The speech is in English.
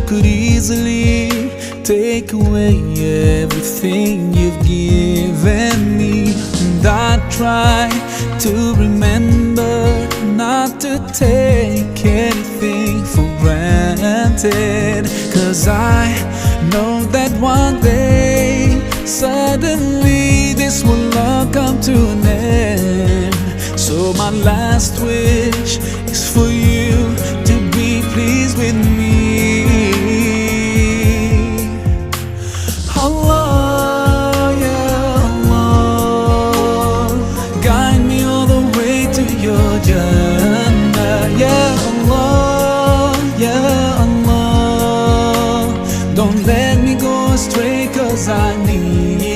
could easily take away everything you've given me. And I try to remember not to take anything for granted, 'cause I know that one day suddenly this will all come to an end. So my last wish is for you to be pleased with me. Allah, yeah Allah, guide me all the way to your Jannah. Yeah Allah, yeah Allah, don't let me go astray, 'cause I need